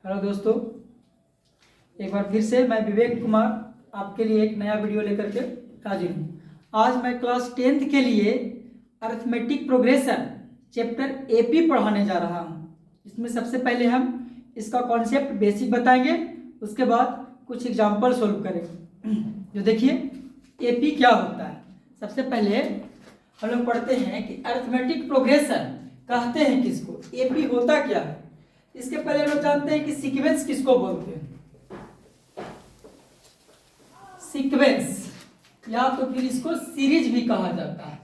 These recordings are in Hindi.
हेलो दोस्तों, एक बार फिर से मैं विवेक कुमार आपके लिए एक नया वीडियो लेकर के हाजिर हूँ। आज मैं क्लास 10th के लिए अरिथमेटिक प्रोग्रेशन चैप्टर एपी पढ़ाने जा रहा हूँ। इसमें सबसे पहले हम इसका कॉन्सेप्ट बेसिक बताएंगे, उसके बाद कुछ एग्जाम्पल सोल्व करेंगे। जो देखिए एपी क्या होता है। सबसे पहले हम लोग पढ़ते हैं कि अरिथमेटिक प्रोग्रेशन कहते हैं किसको, एपी होता क्या है। इसके पहले लोग जानते हैं कि सीक्वेंस किसको बोलते हैं। सीक्वेंस या तो फिर इसको सीरीज भी कहा जाता है।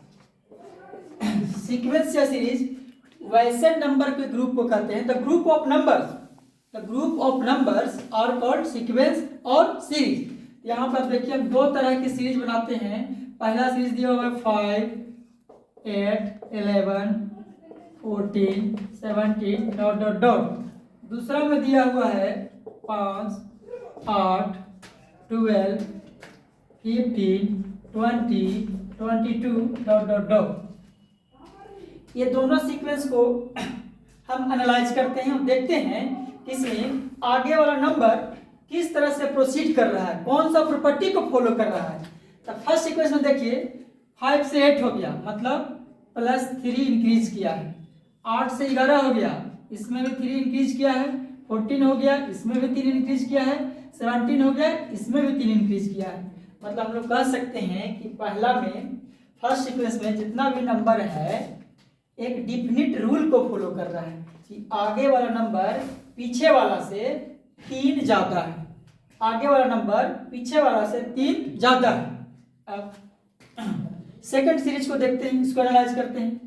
सीक्वेंस या सीरीज वैसे नंबर के ग्रुप को कहते हैं। The group of numbers are called sequence और सीरीज। यहाँ पर देखिए हम दो तरह की सीरीज बनाते हैं। पहला सीरीज दिया हुआ है 5, 8, 11, 14, 17 डॉट डॉट डॉट। दूसरा में दिया हुआ है 5, 8, 12, 15, 20, 22 डॉट डॉट डॉट। ये दोनों सीक्वेंस को हम एनालाइज करते हैं और देखते हैं कि इसमें आगे वाला नंबर किस तरह से प्रोसीड कर रहा है, कौन सा प्रॉपर्टी को फॉलो कर रहा है। तो फर्स्ट सीक्वेंस में देखिए 5 से 8 हो गया, मतलब +3 इंक्रीज किया है। 8 से 11 हो गया, इसमें भी 3 इंक्रीज किया है। 14 हो गया, इसमें भी 3 इंक्रीज किया है। 17 हो गया, इसमें भी 3 इंक्रीज किया है। मतलब हम लोग कह सकते हैं कि पहला में फर्स्ट सीक्वेंस में जितना भी नंबर है एक डिफिनिट रूल को फॉलो कर रहा है कि आगे वाला नंबर पीछे वाला से 3 ज्यादा है। आगे वाला नंबर पीछे वाला से 3 ज्यादा है। अब सेकंड सीरीज को देखते हैं, इसको एनालाइज करते हैं।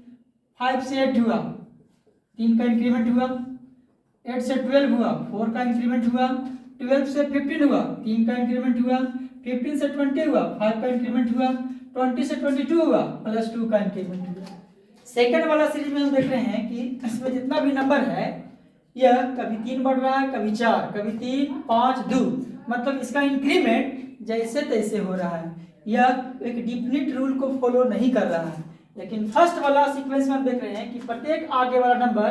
5 से 8 हुआ, 3 का इंक्रीमेंट हुआ। 8 से 12 हुआ, 4 का इंक्रीमेंट हुआ। 12 से 15 हुआ, 3 का इंक्रीमेंट हुआ। 15 से 20 हुआ, 5 का इंक्रीमेंट हुआ। 20 से 22 हुआ, +2 का इंक्रीमेंट हुआ। सेकंड वाला सीरीज में हम देख रहे हैं कि इसमें जितना भी नंबर है यह कभी 3 बढ़ रहा है, कभी 4, कभी 3, 5, 2, मतलब इसका इंक्रीमेंट जैसे तैसे हो रहा है। यह एक डिफिनिट रूल को फॉलो नहीं कर रहा है। लेकिन फर्स्ट वाला सीक्वेंस में हम देख रहे हैं कि प्रत्येक आगे वाला नंबर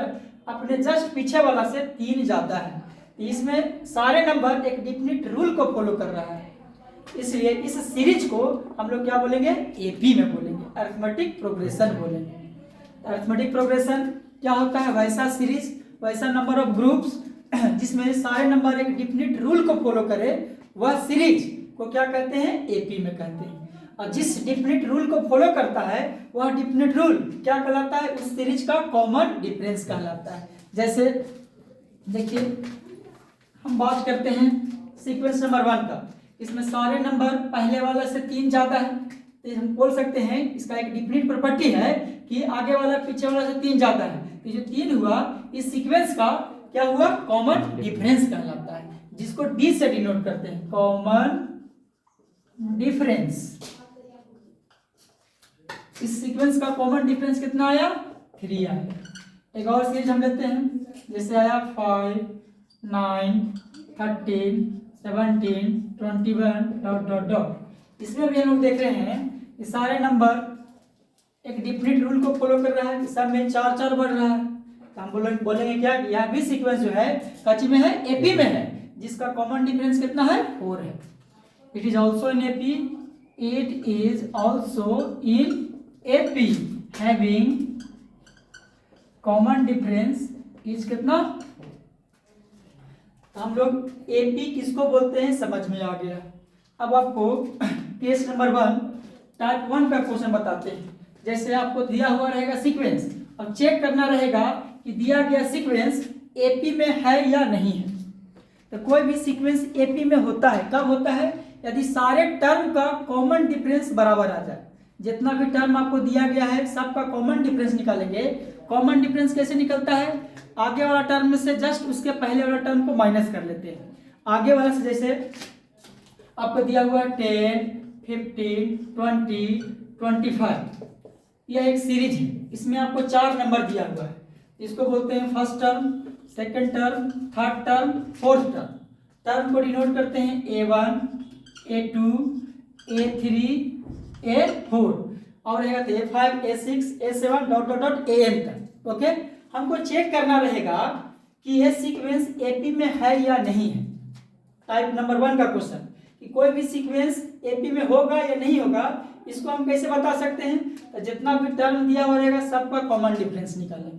अपने जस्ट पीछे वाला से 3 जाता है। इसमें सारे नंबर एक डिफिनिट रूल को फॉलो कर रहा है, इसलिए इस सीरीज को हम लोग क्या बोलेंगे, एपी में बोलेंगे, अरिथमेटिक प्रोग्रेशन बोलेंगे। अरिथमेटिक प्रोग्रेशन क्या होता है, वैसा सीरीज, वैसा नंबर ऑफ ग्रुप्स जिसमें सारे नंबर एक डिफिनिट रूल को फॉलो करे, वह सीरीज को क्या कहते हैं, एपी में कहते हैं। और जिस डिफिनिट रूल को फॉलो करता है वह डिफिनिट रूल क्या कहलाता है, उस सीरीज का कॉमन डिफरेंस कहलाता है। जैसे देखिए हम बात करते हैं सीक्वेंस नंबर 1 का। इसमें सारे नंबर पहले वाला से 3 ज्यादा है, तो हम बोल सकते हैं इसका एक डिफिनिट प्रॉपर्टी है कि आगे वाला पीछे वाला से 3 ज्यादा है। तो जो 3 हुआ इस सीक्वेंस का क्या हुआ, कॉमन डिफरेंस कहलाता है, जिसको डी से डिनोट करते हैं, कॉमन डिफरेंस। इस सीक्वेंस का कॉमन डिफरेंस कितना आया, 3 आया। एक और सीरीज हम लेते हैं, जैसे आया 5, 9, 13, 17, 21 डॉट डॉट डॉट। इसमें भी हम लोग देख रहे हैं कि सारे नंबर एक डिफिनिट रूल को फॉलो कर रहा है, सब में 4 4 बढ़ रहा है। तो हम बोलेंगे क्या, यह भी सीक्वेंस जो है कची में है, एपी में है, जिसका कॉमन डिफरेंस कितना है, 4 है। It is also in AP, it is also in AP having common difference is कितना। तो हम लोग एपी किसको बोलते हैं समझ में आ गया। अब आपको केस नंबर 1 टाइप 1 का क्वेश्चन बताते हैं। जैसे आपको दिया हुआ रहेगा सीक्वेंस, अब चेक करना रहेगा कि दिया गया सीक्वेंस एपी में है या नहीं है। तो कोई भी सीक्वेंस एपी में होता है, कब होता है, यदि सारे टर्म का कॉमन डिफरेंस बराबर आ जाए। जितना भी टर्म आपको दिया गया है सबका कॉमन डिफरेंस निकालेंगे। कॉमन डिफरेंस कैसे निकलता है, आगे वाला टर्म में से जस्ट उसके पहले वाला टर्म को माइनस कर लेते हैं। आगे वाला से जैसे आपको दिया हुआ 10, 15, 20, 25, यह एक सीरीज है। इसमें आपको 4 नंबर दिया हुआ है, इसको बोलते हैं first term, second term, third term, fourth term. Term को डिनोट करते हैं A1, A2, A3, A4 और रहेगा A5, A6, A7 dot dot dot AN तक। ओके, हमको चेक करना रहेगा कि यह सीक्वेंस एपी में है या नहीं है। टाइप नंबर 1 का क्वेश्चन कि कोई भी सीक्वेंस एपी में होगा या नहीं होगा, इसको हम कैसे बता सकते हैं? तो जितना भी टर्म दिया हुआ रहेगा सबका कॉमन डिफरेंस निकालेंगे।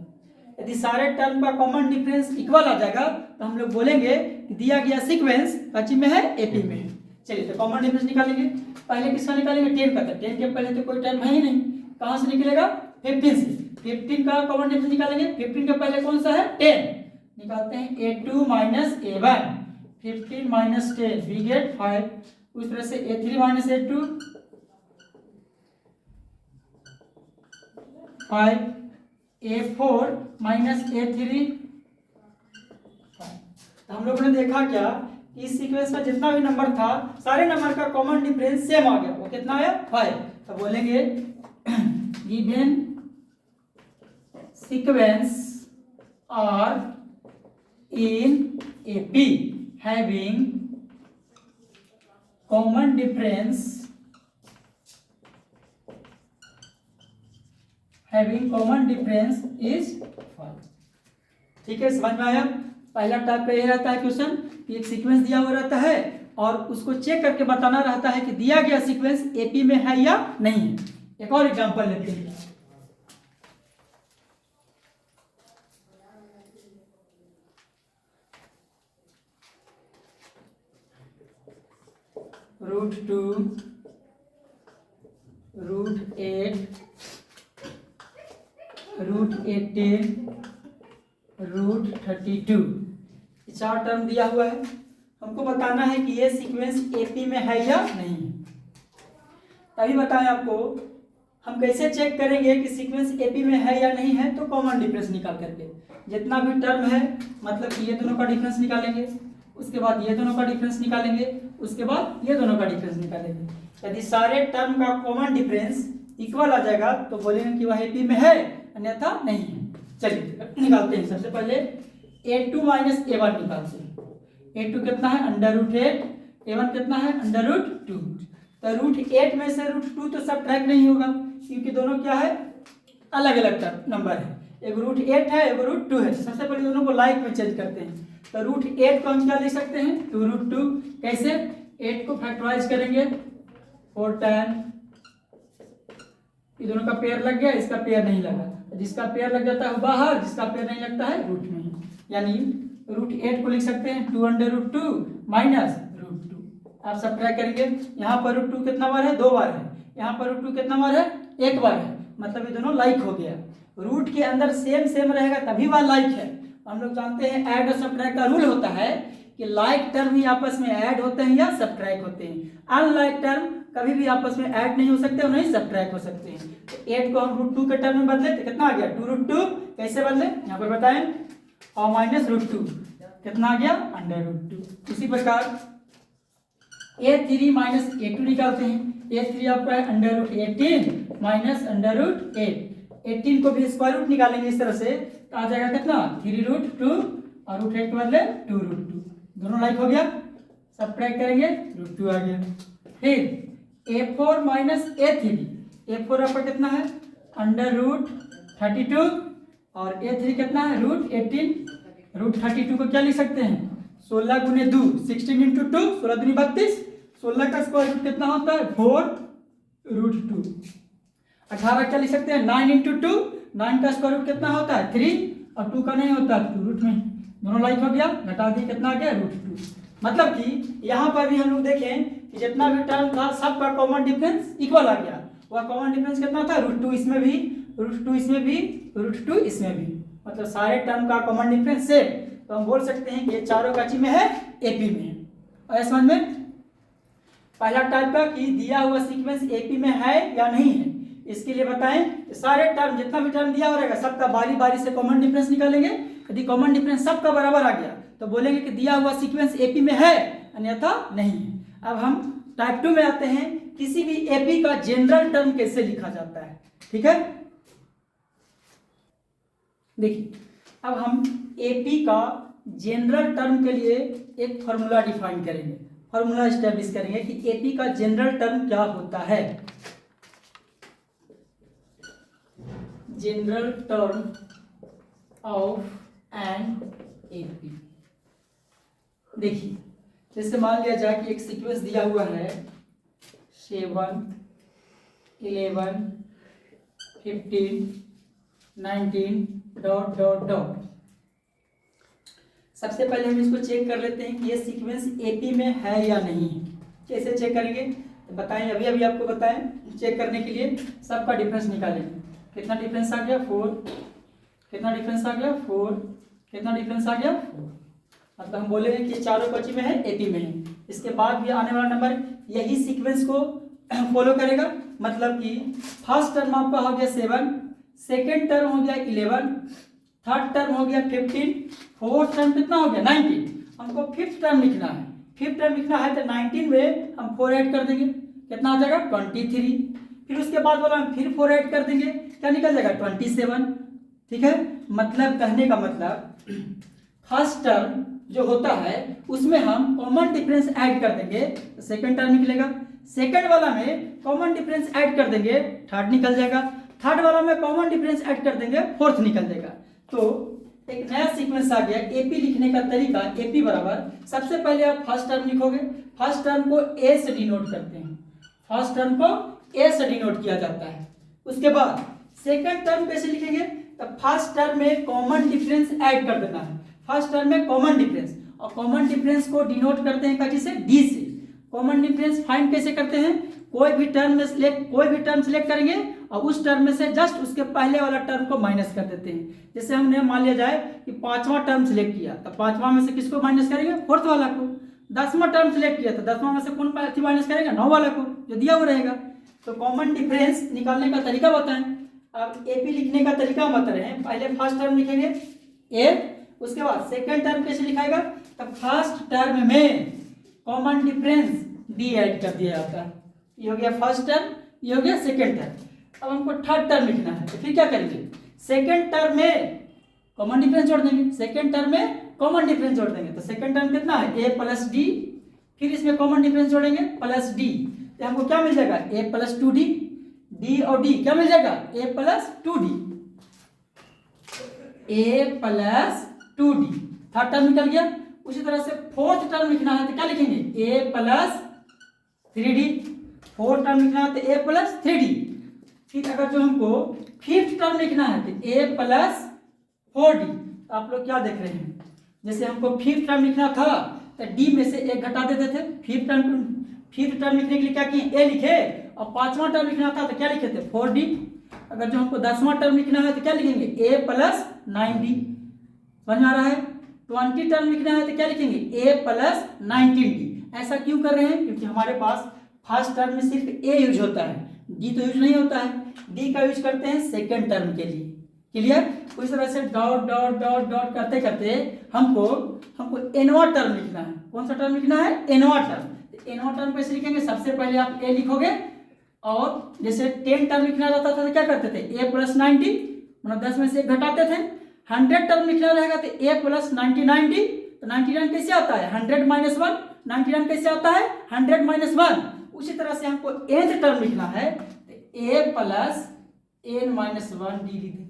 यदि सारे टर्म का कॉमन डिफरेंस इक्वल आ जाएगा तो हम लोग बोलेंगे कि दिया गया सीक्वेंस कच्ची में है, एपी में है। चलिए तो कॉमन डिफरेंस निकालेंगे। पहले किसका निकालेंगे? 10 का। 10 के पहले तो कोई टर्म है ही नहीं, कहाँ से निकलेगा? 15 से। 15 का कॉमन डिफरेंस निकालेंगे। 15 के पहले कौन सा है? 10। निकालते हैं a2 minus a1। 15 minus 10 we get 5। उस तरह से a3 minus a2 5, a4 minus a3 5। तो हम लोगों ने देखा क्या कि इस सीक्वेंस में जितना भी नंबर था सारे नंबर का कॉमन डिफरेंस सेम आ गया। वो कितना आया? 5। तो बोलेंगे given sequence are in AP having common difference is 5। ठीक है, समझ में आया? पहला टाइप का ये रहता है क्वेश्चन कि एक सीक्वेंस दिया हुआ रहता है और उसको चेक करके बताना रहता है कि दिया गया सीक्वेंस एपी में है या नहीं है। एक और एग्जांपल लेते हैं। √2 √8 √18 √32 चार टर्म दिया हुआ है। हमको बताना है कि ये सीक्वेंस एपी में है या नहीं है। तभी बताएं आपको हम कैसे चेक करेंगे कि सीक्वेंस एपी में है या नहीं है। तो कॉमन डिफरेंस निकाल करके जितना भी टर्म है, मतलब कि ये दोनों का डिफरेंस निकालेंगे, उसके बाद ये दोनों का डिफरेंस निकालेंगे, उसके बाद ये दोनों का डिफरेंस निकालेंगे। यदि सारे टर्म का कॉमन डिफरेंस इक्वल आ जाएगा तो बोलेंगे कि वह एपी में है, अन्यथा नहीं है। चलिए निकालते हैं। सबसे पहले a2 माइनस a1 निकालते हैं। a2 कितना है? √8। a1 कितना है? √2। तो √8 में से √2 तो सब्ट्रैक्ट नहीं होगा क्योंकि दोनों क्या है? अलग अलग नंबर है। एक √8 है, एक √2 है। सबसे पहले दोनों को लाइक में चेंज करते हैं। तो √8 को हम क्या लिख सकते हैं? 2√2। कैसे? 8 को फैक्टराइज करेंगे 4 10। ये दोनों का पेयर लग गया, इसका पेयर नहीं लगा। जिसका पेयर लग जाता है वो बाहर, जिसका पेयर नहीं लगता है रूट में। यानी √8 को लिख सकते हैं 2√2 माइनस √2। आप सब ट्राई करेंगे। यहाँ पर √2 कितना बार है? 2 बार है। यहाँ पर √2 कितना बार है? 1 बार है। मतलब ये दोनों लाइक हो गया। रूट के अंदर सेम सेम रहेगा तभी वह लाइक है। हम लोग जानते हैं ऐड और सब्ट्रैक्ट का रूल होता है कि लाइक टर्म ही आपस में ऐड होते हैं या सब्ट्रैक्ट होते हैं। अनलाइक टर्म कभी भी आपस में ऐड नहीं हो सकते और नहीं सब्ट्रैक्ट हो सकते हैं। तो 8 को हम √2 के टर्म में बदले तो कितना आ गया? 2√2। कैसे बदले? यहाँ पर बताएं। और माइनस √2 कितना आ गया? √2। इसी प्रकार a3 माइनस a2 निकालते हैं। a3 आपका है √18 माइनस √8। 18 को भी स्क्वायर रूट निकालेंगे इस तरह से तो आ जाएगा कितना? 3√2 और √8 के बदले 2√2। दोनों लाइक हो गया। सब्ट्रैक्ट करेंगे √2 आ गया। फिर a4 माइनस a3। a4 आपका कितना है? √32 और a3 कितना है? √18। √32 को क्या लिख सकते हैं? 16 गुने 2 16 इंटू 2 16 दूनी 32। 16 का स्क्वायर रूट कितना होता है? 4√2। 18 क्या लिख सकते हैं? 9 इंटू 2 9 का स्क्वायर रूट कितना होता है? 3 और 2 का नहीं होता 2 रूट में। दोनों लाइक हो गया। घटा दी कितना आ गया? √2। मतलब कि यहाँ पर भी हम लोग देखें कि जितना भी टर्म था सबका कॉमन डिफरेंस इक्वल आ गया। वह कॉमन डिफरेंस कितना था? √2 इसमें भी, √2 इसमें भी, √2 इसमें भी। मतलब सारे टर्म का कॉमन डिफरेंस सेम। तो हम बोल सकते हैं कि ये चारों कच्ची में है, एपी में है। और समझ में पहला टाइप का कि दिया हुआ सीक्वेंस एपी में है या नहीं है। इसके लिए बताएं सारे टर्म जितना भी टर्म दिया हो रहेगा सबका बारी बारी से कॉमन डिफरेंस निकालेंगे। यदि कॉमन डिफरेंस सबका बराबर आ गया तो बोलेंगे कि दिया हुआ सीक्वेंस एपी में है, अन्यथा नहीं है। अब हम टाइप 2 में आते हैं। किसी भी एपी का जनरल टर्म कैसे लिखा जाता है? ठीक है, देखिए अब हम एपी का जनरल टर्म के लिए एक फॉर्मूला डिफाइन करेंगे, फॉर्मूला एस्टेब्लिश करेंगे कि एपी का जनरल टर्म क्या होता है। General term of an AP। देखिए जैसे मान लिया जाए कि एक सीक्वेंस दिया हुआ है 7 11 15 19 डॉट डॉट डॉट। सबसे पहले हम इसको चेक कर लेते हैं कि ये सीक्वेंस AP में है या नहीं है। कैसे चेक करेंगे तो बताएं, अभी अभी आपको बताएं। चेक करने के लिए सबका डिफरेंस निकालेंगे। कितना डिफरेंस आ गया 4, कितना डिफरेंस आ गया 4, कितना डिफरेंस आ गया 4। मतलब हम बोलेंगे कि चारों बच्ची में है AP में है। इसके बाद भी आने वाला नंबर यही सीक्वेंस को फॉलो करेगा। मतलब कि फर्स्ट टर्म आपका हो गया 7, सेकेंड टर्म हो गया 11, थर्ड टर्म हो गया 15, फोर्थ टर्म कितना हो गया 19। हमको फिफ्थ टर्म लिखना है। फिफ्थ टर्म लिखना है तो 19 में हम 4 ऐड कर देंगे, कितना आ जाएगा 23। फिर उसके बाद वाला हम फिर 4 ऐड कर देंगे, क्या निकल जाएगा 27। ठीक है, मतलब कहने का मतलब फर्स्ट टर्म जो होता है उसमें हम कॉमन डिफरेंस ऐड कर देंगे तो सेकंड टर्म निकलेगा। सेकंड वाला में कॉमन डिफरेंस ऐड कर देंगे, थर्ड निकल जाएगा। थर्ड वाला में कॉमन डिफरेंस ऐड कर देंगे, फोर्थ निकल जाएगा। तो एक नया सीक्वेंस आ गया। AP लिखने का तरीका, AP बराबर सबसे पहले आप फर्स्ट टर्म लिखोगे। फर्स्ट टर्म को A से डिनोट करते हैं, फर्स्ट टर्म को A से डिनोट किया जाता है। उसके बाद सेकंड टर्म कैसे लिखेंगे तो फर्स्ट टर्म में कॉमन डिफरेंस ऐड कर देना है। फर्स्ट टर्म में कॉमन डिफरेंस, और कॉमन डिफरेंस को डिनोट करते हैं किसी से, D से। कॉमन डिफरेंस फाइंड कैसे करते हैं, कोई भी टर्म सिलेक्ट करेंगे और उस टर्म में से जस्ट उसके पहले वाला टर्म को माइनस कर देते हैं। जैसे हमने मान लिया जाए कि 5वां टर्म सिलेक्ट किया तो 5वां में से किसको माइनस करेंगे, फोर्थ वाला को। 10वां टर्म सिलेक्ट किया तो 10वां में से कौन माइनस करेगा, 9 वाला को, जो दिया हुआ रहेगा। तो कॉमन डिफरेंस निकालने का तरीका बताएं। अब AP लिखने का तरीका हम बता रहे हैं। पहले फर्स्ट टर्म लिखेंगे A, उसके बाद सेकेंड टर्म कैसे लिखाएगा तो फर्स्ट टर्म में कॉमन डिफरेंस D ऐड कर दिया जाता है। ये हो गया फर्स्ट टर्म, ये हो गया सेकेंड टर्म। अब हमको थर्ड टर्म लिखना है तो फिर क्या करेंगे, सेकेंड टर्म में कॉमन डिफरेंस जोड़ देंगे, सेकेंड टर्म में कॉमन डिफरेंस जोड़ देंगे। तो सेकेंड टर्म कितना है A प्लस D, फिर इसमें कॉमन डिफरेंस जोड़ेंगे प्लस D, तो हमको क्या मिल जाएगा A प्लस 2D। D और D क्या मिल जाएगा A plus 2D, A plus 2D। Third term निकल गया। उसी तरह से फोर्थ टर्म लिखना है तो क्या लिखेंगे A plus 3D। Fourth term लिखना है तो A प्लस 3D। फिर अगर जो हमको फिफ्थ टर्म लिखना है तो A प्लस 4D। तो आप लोग क्या देख रहे हैं, जैसे हमको फिफ्थ टर्म लिखना था तो D में से एक घटा देते थे। फिफ्थ टर्म लिखने के लिए क्या किए, A लिखे, और 5वां टर्म लिखना था तो क्या लिखे थे 4D। अगर जो हमको 10वां टर्म लिखना है तो क्या लिखेंगे A प्लस 9D। समझ में आ रहा है। 20 टर्म लिखना है तो क्या लिखेंगे A प्लस 19D। ऐसा क्यों कर रहे हैं, क्योंकि हमारे पास फर्स्ट टर्म में सिर्फ A यूज होता है, D तो यूज नहीं होता है। D का यूज करते हैं सेकेंड टर्म के लिए। क्लियर। उस तरह से डॉट डॉट डॉट डॉट करते करते हमको nवां टर्म लिखना है। कौन सा टर्म लिखना है, nवां टर्म। nवां टर्म कैसे लिखेंगे, सबसे पहले आप A लिखोगे, और जैसे 10 टर्म लिखना रहता था तो क्या करते थे A प्लस 90, मतलब 10 में से 1 घटाते थे। 100 टर्म लिखना रहेगा तो A प्लस 99D। तो 99 कैसे आता है 100 माइनस 1, 99 कैसे आता है 100 माइनस 1। उसी तरह से हमको nth टर्म लिखना है तो A plus n minus 1D लिख दें।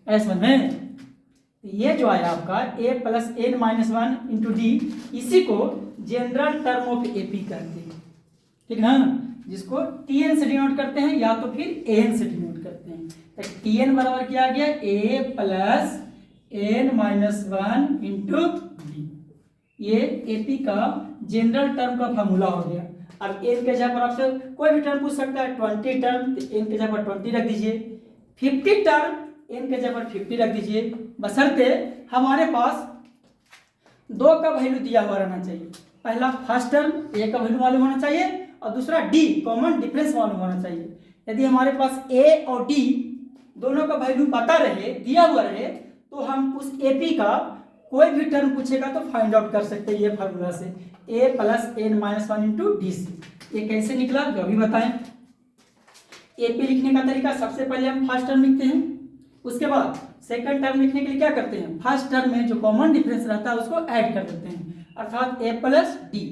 ऐसा समझ में। तो ये जो आया आपका A plus n minus 1 into D, इसी को जनरल टर्म ऑफ AP करते हैं। ठीक ना, जिसको TN से डिनोट करते हैं या तो फिर AN से डिनोट करते हैं। तो TN बराबर क्या आ गया A plus n minus 1 into D। ये AP का जनरल टर्म का फॉर्मूला हो गया। अब n के जगह पर आपसे कोई भी टर्म पूछ सकता है। 20 टर्म तो n के जगह पर 20 रख दीजिए, 50 टर्म n के जगह पर 50 रख दीजिए, बशर्ते हमारे पास 2 का वैल्यू दिया हुआ रहना चाहिए। पहला फर्स्ट टर्म A का वैल्यू मालूम होना चाहिए और दूसरा D कॉमन डिफरेंस मालूम होना चाहिए। यदि हमारे पास A और D दोनों का वैल्यू पता रहे, दिया हुआ रहे, तो हम उस AP का कोई भी टर्म पूछेगा तो फाइंड आउट कर सकते हैं ये फार्मूला से, A plus n minus 1 into D से। ये कैसे निकला जो अभी बताएं। AP लिखने का तरीका, सबसे पहले हम फर्स्ट टर्म लिखते हैं, उसके बाद सेकंड टर्म लिखने के लिए क्या करते हैं, फर्स्ट टर्म में जो कॉमन डिफरेंस रहता है उसको ऐड कर देते हैं, अर्थात A प्लस D।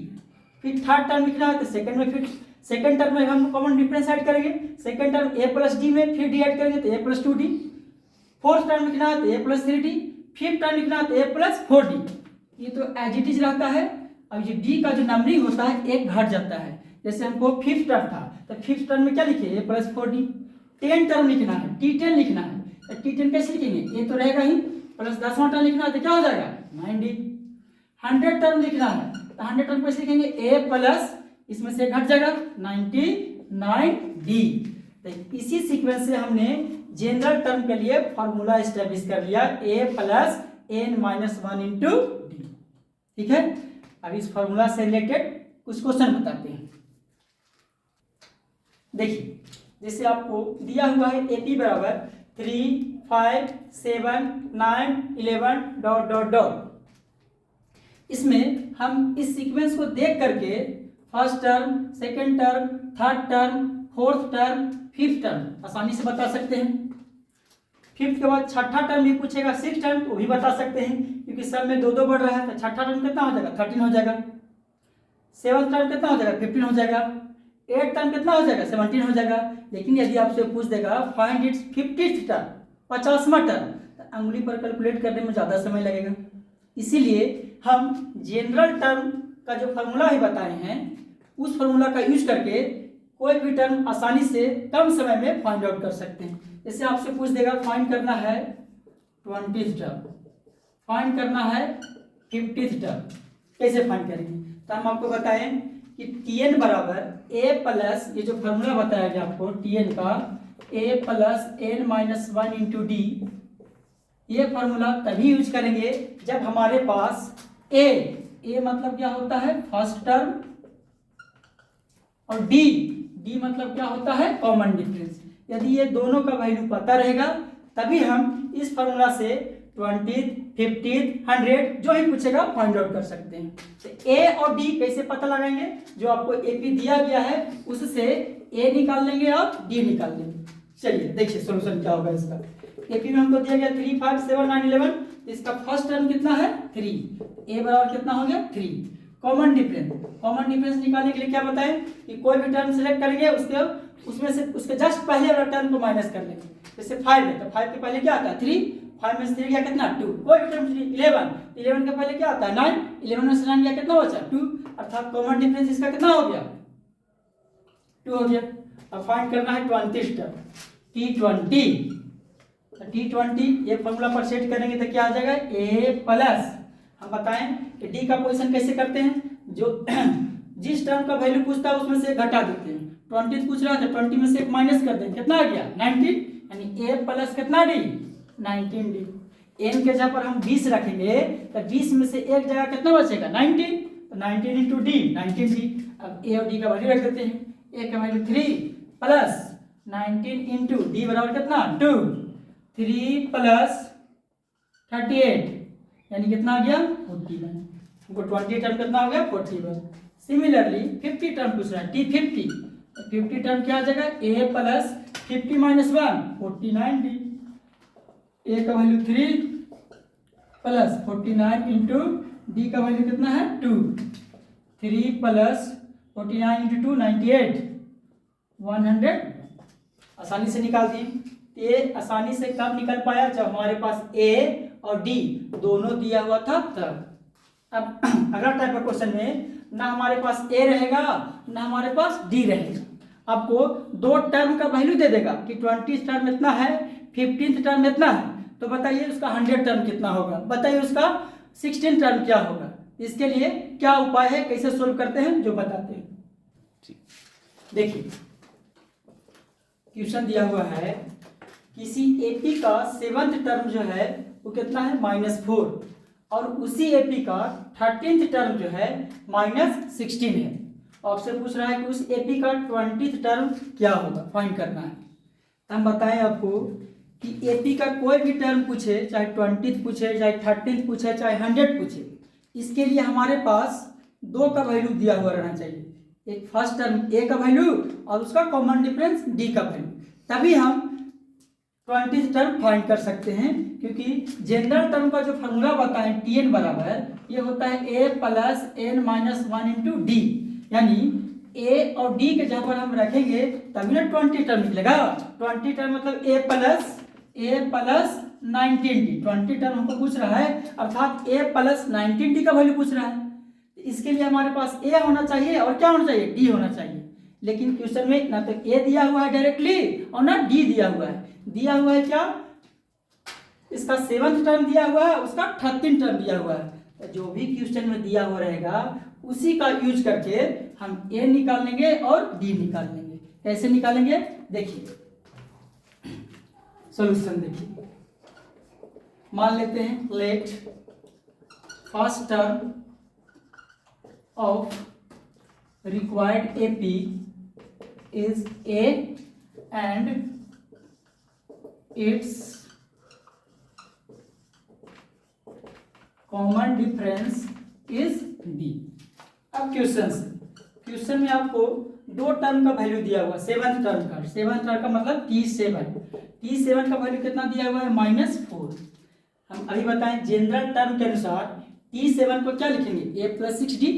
फिर थर्ड टर्म लिखना है तो सेकंड में फिर सेकंड टर्म में हम कॉमन डिफरेंस ऐड करेंगे, second term A plus D में फिर D ऐड करेंगे तो A plus 2D। Fourth term लिखना है तो A plus 3D, fifth term लिखना है तो a प्लस 4d, ये तो एज इट इज रहता है। अब ये d का जो नंबरिंग होता है एक घट जाता है, जैसे हमको फिफ्थ टर्म था तो फिफ्थ टर्म में क्या लिखे a प्लस 4d। 10 टर्म लिखना है, T10 लिखना है तो T10 कैसे लिखेंगे, a तो रहेगा ही, प्लस 10वां टर्म लिखना है तो क्या हो जाएगा 9d। 100 टर्म लिखना है तो 100 टर्म कैसे लिखेंगे, a प्लस इसमें से घट जाएगा 99d। तो इसी सीक्वेंस से हमने जनरल टर्म के लिए फॉर्मूला एस्टेब्लिश कर लिया, a plus n minus 1 into D. ठीक है, अब इस फॉर्मूला से रिलेटेड कुछ क्वेश्चन बताते हैं। देखिए, जैसे आपको दिया हुआ है AP बराबर 3, 5, 7, 9, 11 डॉट डॉट डॉट। इसमें हम इस सीक्वेंस को देख करके first term, second term, third term, fourth term, fifth term आसानी से बता सकते हैं। फिफ्थ के बाद छठा टर्म भी पूछेगा, सिक्स टर्म वो भी बता सकते हैं, क्योंकि सब में दो दो बढ़ रहा है तो छठा टर्म कितना हो जाएगा 13 हो जाएगा। सेवंथ टर्म कितना हो जाएगा 15 हो जाएगा। एट टर्म कितना हो जाएगा 17 हो जाएगा। लेकिन यदि आपसे पूछ देगा फाइंड इट्स 50th टर्म, 50वां टर्म, तो अंगुली पर कैलकुलेट करने में ज़्यादा समय लगेगा। इसीलिए हम जनरल टर्म का जो फॉर्मूला ही बताए हैं उस फॉर्मूला का यूज करके कोई भी टर्म आसानी से कम समय में फाइंड आउट कर सकते हैं। जैसे आपसे पूछ देगा फाइंड करना है 20th टर्म, फाइंड करना है 50th टर्म, कैसे फाइंड करेंगे, तो हम आपको बताएं कि Tn बराबर a प्लस, ये जो फॉर्मूला बताया गया आपको Tn का, a plus n minus 1 into D. ये फॉर्मूला तभी यूज करेंगे जब हमारे पास a मतलब क्या होता है फर्स्ट टर्म, और d मतलब क्या होता है कॉमन डिफरेंस। यदि ये दोनों का वैल्यू पता रहेगा तभी हम इस फॉर्मूला से 20th, 50th, 100 जो ही पूछेगा फाइंड आउट कर सकते हैं। तो a और d कैसे पता लगाएंगे, जो आपको AP दिया गया है उससे a निकाल लेंगे और d निकाल लेंगे। चलिए देखिए सॉल्यूशन क्या होगा इसका। AP में हमको दिया गया 3, 5, 7, 9, 11, इसका फर्स्ट टर्म कितना है 3, a बराबर कितना हो गया 3। कॉमन डिफरेंस निकालने के लिए क्या बताएं कि कोई भी टर्म सेलेक्ट करेंगे उसमें से उसके जस्ट पहले वाला टर्म को माइनस कर लेंगे। जैसे 5 है तो 5 के पहले क्या आता है 3, 5 में से 3 गया कितना 2। कोई भी टर्म 11 के पहले क्या आता है 9, 11 में से 9 गया कितना बचा 2, अर्थात कॉमन डिफरेंस इसका कितना हो गया 2 हो गया। अब फाइंड करना है 20th टर्म T20 ये फॉर्मूला पर सेट करेंगे तो क्या आ जाएगा a प्लस, हम बताएं कि d का पोजीशन कैसे करते हैं, जो जिस टर्म का वैल्यू पूछता है उसमें से एक घटा देते हैं। 20 पूछ रहा है तो 20 में से एक माइनस कर देंगे, कितना आ गया 19, यानी a प्लस कितना d 19d। n के जगह पर हम 20 रखेंगे तो 20 में से एक जगह कितना बचेगा 19, तो 19 इंटू डी 19d। अब a और d का वैल्यू रख देते हैं, a का वैल्यू 3 प्लस 19 इंटू डी बराबर कितना 2, 3 प्लस 38 यानी कितना आ गया 41। हमको 20 टर्म कितना हो गया 41। सिमिलरली 50 टर्म पूछ रहा है T50 टर्म क्या आ जाएगा a plus 50 minus 1 49d। a का वैल्यू 3 प्लस 49 इंटू डी का वैल्यू कितना है 2, 3 प्लस 49 इंटू 2 98 100। आसानी से निकाल दी। ये आसानी से कब निकल पाया जब हमारे पास a और d दोनों दिया हुआ था तब। अब अगला टाइप का क्वेश्चन में ना हमारे पास a रहेगा ना हमारे पास d रहेगा। आपको दो टर्म का वैल्यू दे देगा कि 20th टर्म इतना है, 15th टर्म इतना है, तो बताइए उसका 100 टर्म कितना होगा, बताइए उसका 16 टर्म क्या होगा। इसके लिए क्या उपाय है, कैसे सोल्व करते हैं जो बताते हैं। देखिए क्वेश्चन दिया हुआ है किसी AP का 7th टर्म जो है वो कितना है -4 और उसी AP का 13th टर्म जो है -16 है। आपसे पूछ रहा है कि उस AP का 20th टर्म क्या होगा, फाइंड करना है। तो हम बताएं आपको कि AP का कोई भी टर्म पूछे, चाहे 20th पूछे, चाहे 13th पूछे, चाहे 100 पूछे, इसके लिए हमारे पास दो का वैल्यू दिया हुआ रहना चाहिए, एक फर्स्ट टर्म a का वैल्यू और उसका कॉमन डिफरेंस d का वैल्यू, तभी हम 20th टर्म फाइंड कर सकते हैं। क्योंकि जनरल टर्म का जो फॉर्मूला बताएं Tn बराबर ये होता है a plus n minus 1 into D, यानी a और d के जहाँ पर हम रखेंगे तभी ना 20 टर्म निकलेगा। 20 टर्म मतलब a plus A plus 19d, 20 term हमको पूछ रहा है, अर्थात ए प्लस 19d का वैल्यू पूछ रहा है। इसके लिए हमारे पास ए होना चाहिए और क्या होना चाहिए, डी होना चाहिए। लेकिन क्वेश्चन में ना तो ए दिया हुआ है डायरेक्टली और ना डी दिया हुआ है। दिया हुआ है क्या, इसका 7th टर्म दिया हुआ है, उसका 13th टर्म दिया हुआ है। तो जो भी क्वेश्चन में दिया हुआ रहेगा उसी का यूज करके हम ए निकाल लेंगे और डी निकाल लेंगे। कैसे निकालेंगे, देखिए सॉल्यूशन देखिए। मान लेते हैं let first term of required AP is A and its common difference is B. अब क्वेश्चन में आपको दो टर्म का वैल्यू दिया हुआ, 7th टर्म का, 7th टर्म का मतलब T7 का वैल्यू कितना दिया हुआ है, -4। हम अभी बताएं जनरल टर्म के अनुसार T7 को क्या लिखेंगे, a प्लस 6d।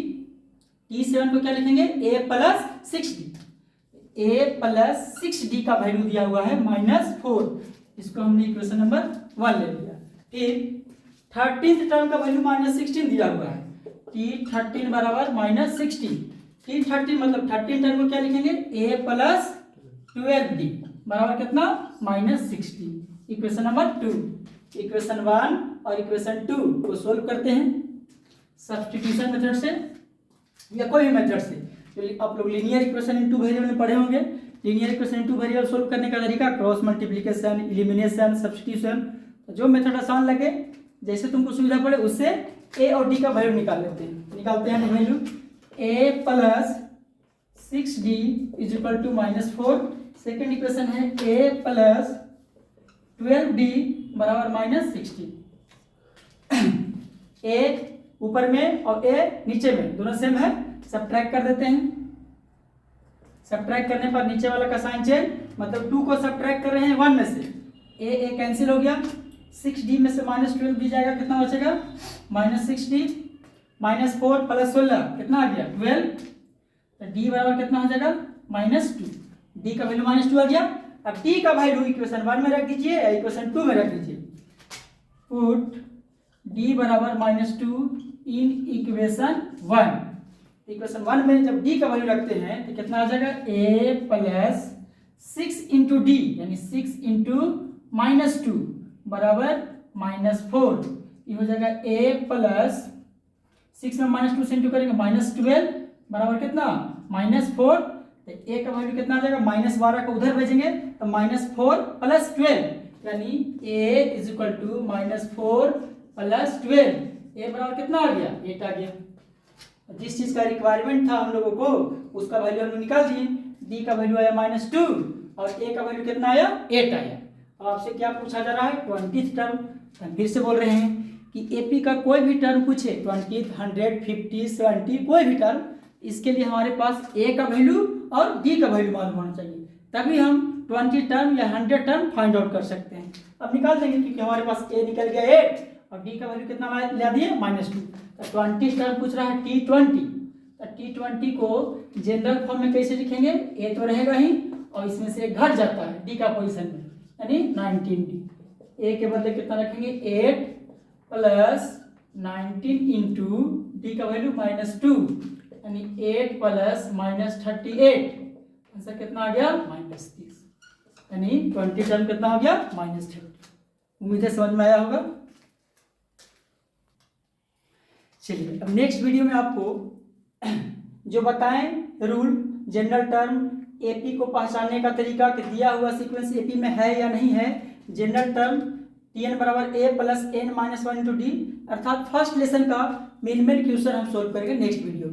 T7 को क्या लिखेंगे, a plus 6d। a plus 6d का वैल्यू दिया हुआ है -4। इसको हमने इक्वेशन नंबर 1 ले लिया। फिर 13th टर्म का वैल्यू -16 दिया हुआ है, T13 बराबर -16। T13 मतलब 13 टर्म को क्या लिखेंगे, a प्लस 12d बराबर कितना, -16। इक्वेशन नंबर 2, इक्वेशन 1 और इक्वेशन 2 को सोल्व करते हैं सब्स्टिट्यूशन मेथड से या कोई भी मेथड से। तो आप लोग लीनियर इक्वेशन इन 2 वेरिएबल में पढ़े होंगे। Linear equation in 2 variable solve करने का तरीका क्रॉस मल्टीप्लिकेशन, एलिमिनेशन, सब्स्टिट्यूशन। तो जो मेथड आसान लगे, जैसे तुमको सुविधा पड़े, उससे ए और डी का वैल्यू निकाल लेते हैं। निकालते हैं value, a plus 6d is equal to -4। Second equation है a प्लस 12d बराबर -16। a ऊपर में और a नीचे में दोनों सेम है, सब्ट्रैक्ट कर देते हैं। सब्ट्रैक्ट करने पर नीचे वाला का साइन चेंज, मतलब 2 को सब्ट्रैक्ट कर रहे हैं 1 में से, a कैंसिल हो गया। 6d में से -12 दी जाएगा, कितना बचेगा, -6d, -4 प्लस 16 कितना आ गया, 12। तो d बराबर कितना हो जाएगा, -2। d का वैल्यू -2 आ गया। अब d का वैल्यू इक्वेशन 1 में रख दीजिए या इक्वेशन 2 में रख दीजिए। पुट d बराबर -2 इन इक्वेशन 1। इक्वेशन 1 में जब d का वैल्यू रखते हैं तो कितना आ जाएगा, a प्लस 6 इंटू डी यानी 6 इंटू -2 बराबर -4। ये हो जाएगा a प्लस 6 में -2 से इंटू करेंगे -12 बराबर कितना, -4। तो a का वैल्यू कितना आ जाएगा, -12 को उधर भेजेंगे तो -4 प्लस 12 यानी a is equal to -4 plus 12। a बराबर कितना आ गया, 8 आ गया। जिस चीज का रिक्वायरमेंट था हम लोगों को उसका वैल्यू हम लोग निकाल दिए। d का वैल्यू आया -2 और a का वैल्यू कितना आया, 8 आया। अब आपसे क्या पूछा जा रहा है, 20th टर्म। हम फिर से बोल रहे हैं कि एपी का कोई भी टर्म पूछे, 20, 100, 50, 70 कोई भी टर्म, इसके लिए हमारे पास ए का वैल्यू और डी का वैल्यू मालूम होना चाहिए, तभी हम 20 टर्म या 100 टर्म फाइंड आउट कर सकते हैं। अब निकाल देंगे क्योंकि हमारे पास ए निकल गया 8 और डी का वैल्यू कितना ला दिए, -2। तो 20 टर्म पूछ रहा है T20। तो T20 को जनरल फॉर्म में कैसे लिखेंगे, ए तो रहेगा ही और इसमें से घट जाता है डी का पोजिशन में यानी 19d। ए के बदले कितना रखेंगे, 8 प्लस 19 इंटू डी का वैल्यू -2 यानी 8 प्लस -38। आंसर कितना आ गया, -30 यानी 20 टर्म कितना हो गया, -30। उम्मीद है समझ में आया होगा। चलिए अब नेक्स्ट वीडियो में आपको जो बताएं रूल जनरल टर्म एपी को पहचानने का तरीका कि दिया हुआ सीक्वेंस एपी में है या नहीं है। जनरल टर्म Tn बराबर a plus n -1 into D, अर्थात फर्स्ट लेसन का मिनिमल क्वेश्चन हम सोल्व करेंगे नेक्स्ट वीडियो।